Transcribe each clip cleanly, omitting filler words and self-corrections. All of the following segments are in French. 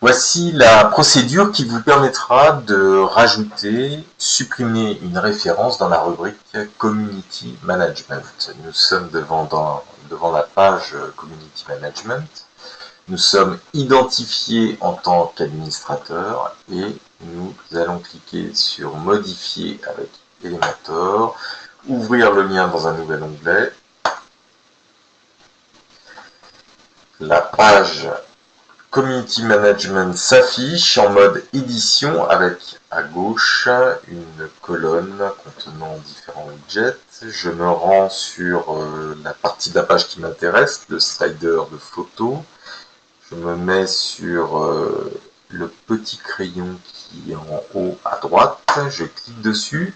Voici la procédure qui vous permettra de rajouter, supprimer une référence dans la rubrique Community Management. Nous sommes devant la page Community Management. Nous sommes identifiés en tant qu'administrateur et nous allons cliquer sur Modifier avec Elementor, ouvrir le lien dans un nouvel onglet. La page Community Management s'affiche en mode édition avec à gauche une colonne contenant différents widgets. Je me rends sur la partie de la page qui m'intéresse, le slider de photo. Je me mets sur le petit crayon qui est en haut à droite. Je clique dessus.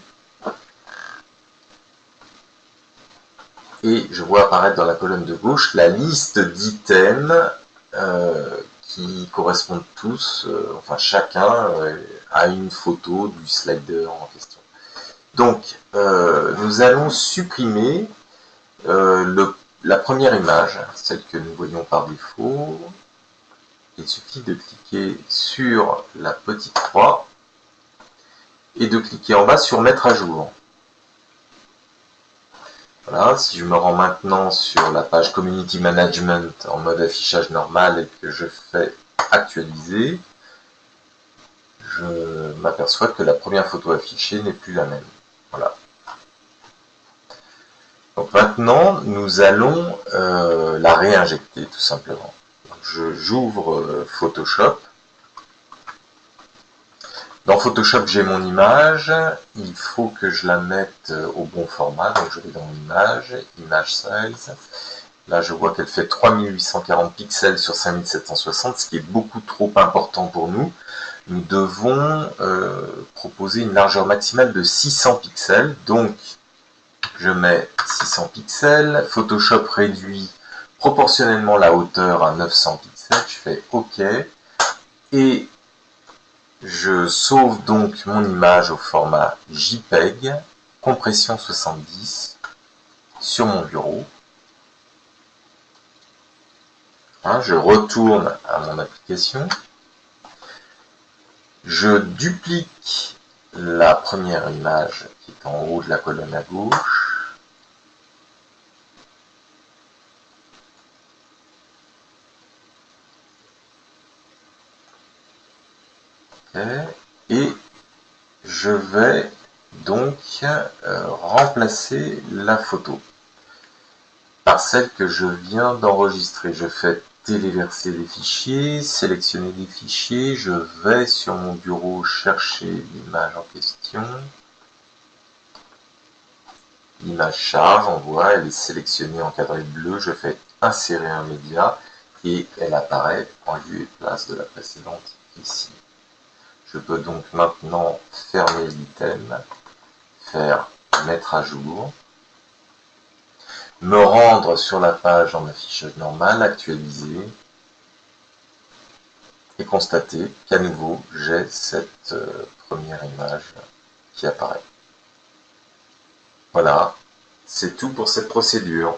Et je vois apparaître dans la colonne de gauche la liste d'items qui correspondent tous, enfin chacun a une photo du slider en question. Donc, nous allons supprimer la première image, celle que nous voyons par défaut. Il suffit de cliquer sur la petite croix et de cliquer en bas sur Mettre à jour. Voilà, si je me rends maintenant sur la page Community Management en mode affichage normal et que je fais actualiser, je m'aperçois que la première photo affichée n'est plus la même. Voilà. Donc maintenant, nous allons la réinjecter tout simplement. J'ouvre Photoshop. Dans Photoshop, j'ai mon image. Il faut que je la mette au bon format. Donc je vais dans Image, Image Size. Là, je vois qu'elle fait 3840 pixels sur 5760, ce qui est beaucoup trop important pour nous. Nous devons proposer une largeur maximale de 600 pixels. Donc, je mets 600 pixels. Photoshop réduit proportionnellement la hauteur à 900 pixels. Je fais OK. Et je sauve donc mon image au format JPEG, compression 70, sur mon bureau. Je retourne à mon application. Je duplique la première image qui est en haut de la colonne à gauche. Et je vais donc remplacer la photo par celle que je viens d'enregistrer. Je fais téléverser des fichiers, sélectionner des fichiers, je vais sur mon bureau chercher l'image en question. L'image charge, on voit, elle est sélectionnée en encadrée bleu, je fais insérer un média et elle apparaît en lieu et place de la précédente ici. Je peux donc maintenant fermer l'item, faire mettre à jour, me rendre sur la page en affichage normal, actualiser, et constater qu'à nouveau j'ai cette première image qui apparaît. Voilà, c'est tout pour cette procédure.